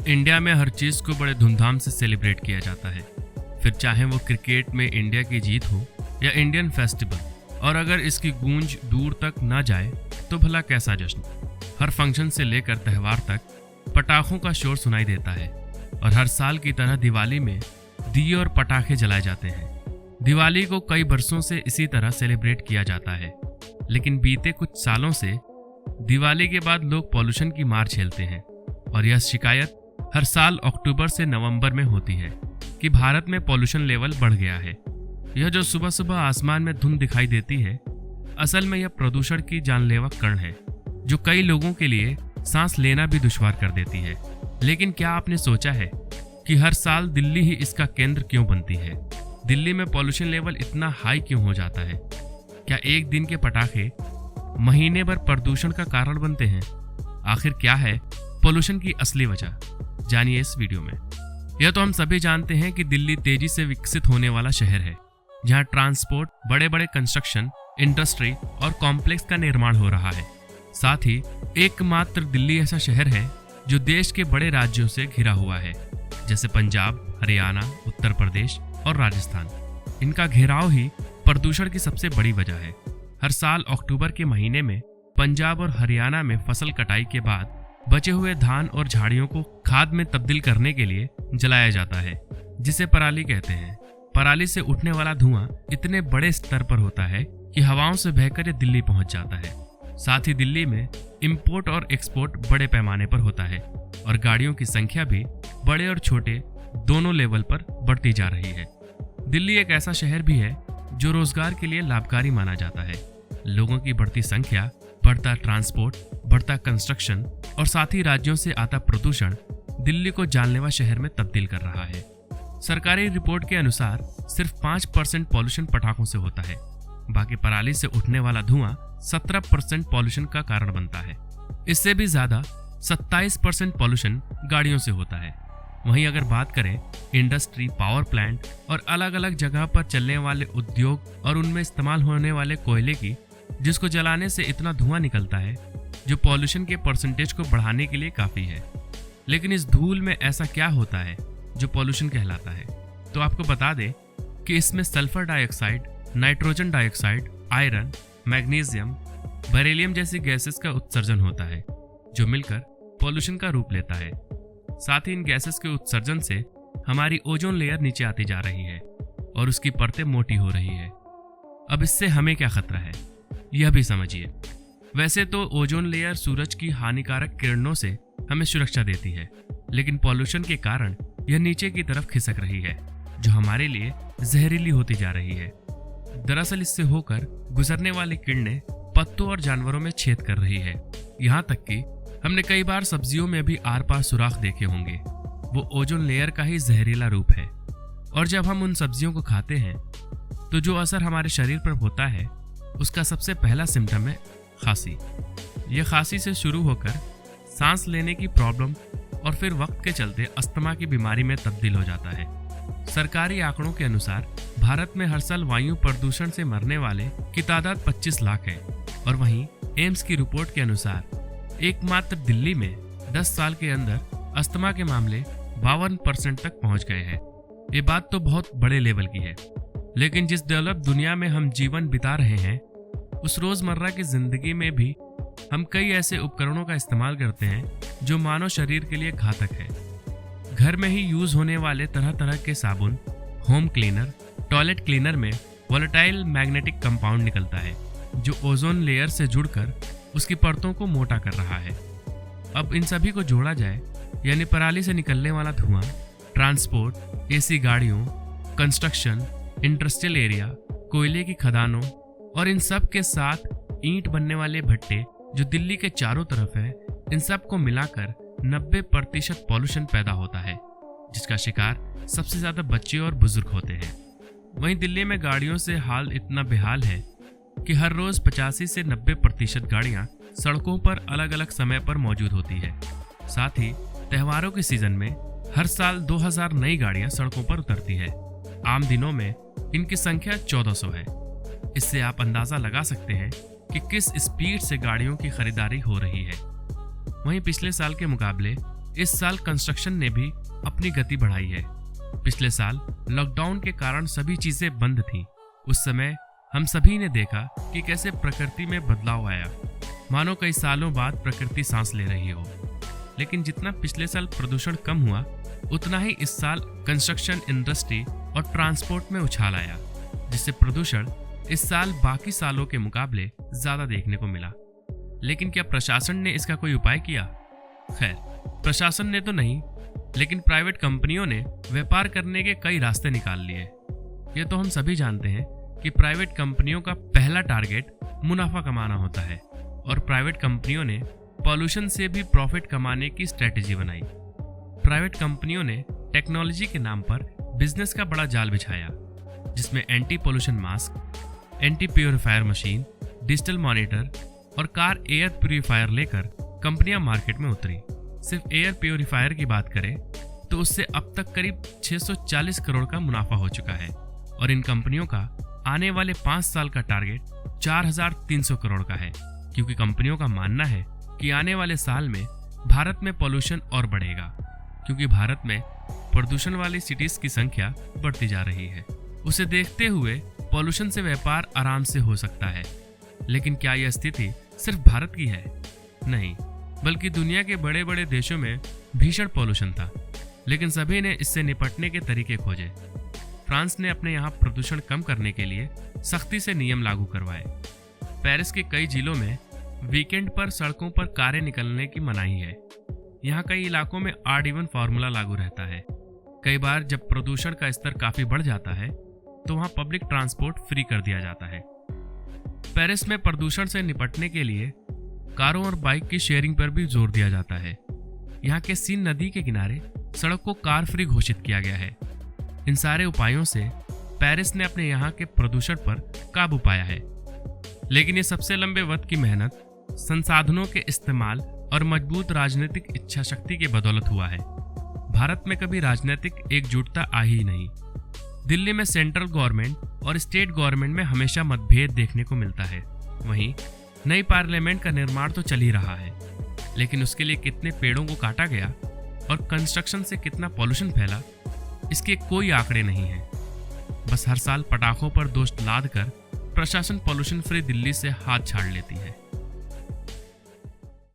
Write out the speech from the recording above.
India में हर चीज़ को बड़े धूमधाम से सेलिब्रेट किया जाता है, फिर चाहे वो क्रिकेट में इंडिया की जीत हो या इंडियन फेस्टिवल। और अगर इसकी गूंज दूर तक ना जाए तो भला कैसा जश्न। हर फंक्शन से लेकर त्यौहार तक पटाखों का शोर सुनाई देता है और हर साल की तरह दिवाली में दिए और पटाखे जलाए जाते हैं। दिवाली को कई बरसों से इसी तरह सेलिब्रेट किया जाता है, लेकिन बीते कुछ सालों से दिवाली के बाद लोग पॉल्यूशन की मार झेलते हैं और यह शिकायत हर साल अक्टूबर से नवंबर में होती है कि भारत में पॉल्यूशन लेवल बढ़ गया है। यह जो सुबह सुबह आसमान में धुंध दिखाई देती है, असल में यह प्रदूषण की जानलेवा कण है जो कई लोगों के लिए सांस लेना भी दुश्वार कर देती है। लेकिन क्या आपने सोचा है कि हर साल दिल्ली ही इसका केंद्र क्यों बनती है? दिल्ली में पॉल्यूशन लेवल इतना हाई क्यों हो जाता है? क्या एक दिन के पटाखे महीने भर प्रदूषण का कारण बनते हैं? आखिर क्या है पॉल्यूशन की असली वजह? जानिए इस वीडियो में। यह तो हम सभी जानते हैं कि दिल्ली तेजी से विकसित होने वाला शहर है, जहां ट्रांसपोर्ट, बड़े बड़े कंस्ट्रक्शन, इंडस्ट्री और कॉम्प्लेक्स का निर्माण हो रहा है। साथ ही एकमात्र दिल्ली ऐसा शहर है जो देश के बड़े राज्यों से घिरा हुआ है, जैसे पंजाब, हरियाणा, उत्तर प्रदेश और राजस्थान। इनका घेराव ही प्रदूषण की सबसे बड़ी वजह है। हर साल अक्टूबर के महीने में पंजाब और हरियाणा में फसल कटाई के बाद बचे हुए धान और झाड़ियों को खाद में तब्दील करने के लिए जलाया जाता है, जिसे पराली कहते हैं। पराली से उठने वाला धुआं इतने बड़े स्तर पर होता है कि हवाओं से बहकर ये दिल्ली पहुंच जाता है। साथ ही दिल्ली में इंपोर्ट और एक्सपोर्ट बड़े पैमाने पर होता है और गाड़ियों की संख्या भी बड़े और छोटे दोनों लेवल पर बढ़ती जा रही है। दिल्ली एक ऐसा शहर भी है जो रोजगार के लिए लाभकारी माना जाता है। लोगों की बढ़ती संख्या, बढ़ता ट्रांसपोर्ट, बढ़ता कंस्ट्रक्शन और साथ ही राज्यों से आता प्रदूषण दिल्ली को जानलेवा शहर में तब्दील कर रहा है। सरकारी रिपोर्ट के अनुसार सिर्फ 5% पॉल्यूशन पटाखों से होता है। बाकी पराली से उठने वाला धुआं 17% पॉल्यूशन का कारण बनता है। इससे भी ज्यादा 27% पॉल्यूशन गाड़ियों से होता है। वहीं अगर बात करें इंडस्ट्री, पावर प्लांट और अलग अलग जगह पर चलने वाले उद्योग और उनमें इस्तेमाल होने वाले कोयले की, जिसको जलाने से इतना धुआं निकलता है जो पॉल्यूशन के परसेंटेज को बढ़ाने के लिए काफी है। लेकिन इस धूल में ऐसा क्या होता है जो पॉल्यूशन कहलाता है? तो आपको बता दें कि इसमें sulphur dioxide, nitrogen dioxide, iron, magnesium, beryllium जैसी गैसेस का उत्सर्जन होता है, जो मिलकर पॉल्यूशन का रूप लेता है। साथ ही इन गैसेस के उत्सर्जन से हमारी ओजोन लेयर नीचे आती जा रही है और उसकी परतें मोटी हो रही है। अब इससे हमें क्या खतरा है, यह भी समझिए। वैसे तो ओजोन लेयर सूरज की हानिकारक किरणों से हमें सुरक्षा देती है, लेकिन पॉल्यूशन के कारण यह नीचे की तरफ खिसक रही है, जो हमारे लिए जहरीली होती जा रही है। दरअसल इससे होकर गुजरने वाली किरणें पत्तों और जानवरों में छेद कर रही है। यहाँ तक कि हमने कई बार सब्जियों में भी आर पार सुराख देखे होंगे। वो ओजोन लेयर का ही जहरीला रूप है। और जब हम उन सब्जियों को खाते हैं तो जो असर हमारे शरीर पर होता है, उसका सबसे पहला सिम्टम है खांसी। यह खांसी से शुरू होकर सांस लेने की प्रॉब्लम और फिर वक्त के चलते अस्थमा की बीमारी में तब्दील हो जाता है। सरकारी आंकड़ों के अनुसार भारत में हर साल वायु प्रदूषण से मरने वाले की तादाद 25 लाख है और वहीं एम्स की रिपोर्ट के अनुसार एकमात्र दिल्ली में 10 साल के अंदर अस्थमा के मामले 52% तक पहुंच गए हैं। ये बात तो बहुत बड़े लेवल की है, लेकिन जिस डेवलप दुनिया में हम जीवन बिता रहे हैं, उस रोजमर्रा की जिंदगी में भी हम कई ऐसे उपकरणों का इस्तेमाल करते हैं जो मानव शरीर के लिए घातक है। घर में ही यूज होने वाले तरह तरह के साबुन, होम क्लीनर, टॉयलेट क्लीनर में वोलेटाइल मैग्नेटिक कंपाउंड निकलता है, जो ओजोन लेयर से जुड़कर उसकी परतों को मोटा कर रहा है। अब इन सभी को जोड़ा जाए, यानी पराली से निकलने वाला धुआं, ट्रांसपोर्ट, एसी गाड़ियों, कंस्ट्रक्शन, इंडस्ट्रियल एरिया, कोयले की खदानों और इन सब के साथ ईंट बनने वाले भट्टे जो दिल्ली के चारों तरफ है, इन सब को मिलाकर 90% पॉल्यूशन पैदा होता है, जिसका शिकार सबसे ज्यादा बच्चे और बुजुर्ग होते हैं। वहीं दिल्ली में गाड़ियों से हाल इतना बेहाल है कि हर रोज 85 से 90% गाड़ियां सड़कों पर अलग अलग समय पर मौजूद होती है। साथ ही त्योहारों के सीजन में हर साल 2000 नई गाड़ियां सड़कों पर उतरती है। आम दिनों में इनकी संख्या 1400 है। इससे आप अंदाजा लगा सकते हैं कि किस स्पीड से गाड़ियों की खरीदारी हो रही है। वहीं पिछले साल के मुकाबले इस साल कंस्ट्रक्शन ने भी अपनी गति बढ़ाई है। पिछले साल लॉकडाउन के कारण सभी चीजें बंद थीं। उस समय हम सभी ने देखा कि कैसे प्रकृति में बदलाव आया, मानो कई सालों बाद प्रकृति सांस ले रही हो। लेकिन जितना पिछले साल प्रदूषण कम हुआ, उतना ही इस साल कंस्ट्रक्शन इंडस्ट्री और ट्रांसपोर्ट में उछाल आया, जिससे प्रदूषण इस साल बाकी सालों के मुकाबले ज्यादा देखने को मिला। लेकिन क्या प्रशासन ने इसका कोई उपाय किया? खैर, प्रशासन ने तो नहीं, लेकिन प्राइवेट कंपनियों ने व्यापार करने के कई रास्ते निकाल लिए। ये तो हम सभी जानते हैं कि प्राइवेट कंपनियों का पहला टारगेट मुनाफा कमाना होता है, और प्राइवेट कंपनियों ने पॉल्यूशन से भी प्रॉफिट कमाने की स्ट्रेटेजी बनाई। प्राइवेट कंपनियों ने टेक्नोलॉजी के नाम पर बिजनेस का बड़ा जाल बिछाया, जिसमें anti pollution mask, anti purifier machine, digital monitor और कार एयर प्योरीफायर लेकर कंपनियां मार्केट में उतरी। सिर्फ एयर प्योरीफायर की बात करें तो उससे अब तक करीब 640 करोड़ का मुनाफा हो चुका है, और इन कंपनियों का आने वाले 5 साल का टारगेट 4300 करोड़ का है, क्योंकि कंपनियों का मानना है कि आने वाले साल में भारत में पॉल्यूशन और बढ़ेगा, क्योंकि भारत में प्रदूषण वाली सिटीज की संख्या बढ़ती जा रही है। उसे देखते हुए पॉल्यूशन से व्यापार आराम से हो सकता है। लेकिन क्या यह स्थिति सिर्फ भारत की है? नहीं, बल्कि दुनिया के बड़े बड़े देशों में भीषण पॉल्यूशन था, लेकिन सभी ने इससे निपटने के तरीके खोजे। फ्रांस ने अपने यहाँ प्रदूषण कम करने के लिए सख्ती से नियम लागू करवाए। पेरिस के कई जिलों में वीकेंड पर सड़कों पर कारें निकलने की मनाही है। यहाँ कई इलाकों में ऑड इवन फॉर्मूला लागू रहता है। कई बार जब प्रदूषण का स्तर काफी बढ़ जाता है तो वहाँ पब्लिक ट्रांसपोर्ट फ्री कर दिया जाता है। पेरिस में प्रदूषण से निपटने के लिए कारों और बाइक की शेयरिंग पर भी जोर दिया जाता है। यहाँ के सीन नदी के किनारे सड़क को कार फ्री घोषित किया गया है। इन सारे उपायों से पेरिस ने अपने यहाँ के प्रदूषण पर काबू पाया है। लेकिन ये सबसे लंबे वक्त की मेहनत, संसाधनों के इस्तेमाल और मजबूत राजनीतिक इच्छा शक्ति के बदौलत हुआ है। भारत में कभी राजनीतिक एकजुटता आई ही नहीं। दिल्ली में सेंट्रल गवर्नमेंट और स्टेट गवर्नमेंट में हमेशा मतभेद देखने को मिलता है। वहीं नई पार्लियामेंट का निर्माण तो चल ही रहा है, लेकिन उसके लिए कितने पेड़ों को काटा गया और कंस्ट्रक्शन से कितना पॉल्यूशन फैला, इसके कोई आंकड़े नहीं हैं। बस हर साल पटाखों पर दोष लाद कर प्रशासन पॉल्यूशन फ्री दिल्ली से हाथ छाड़ लेती है।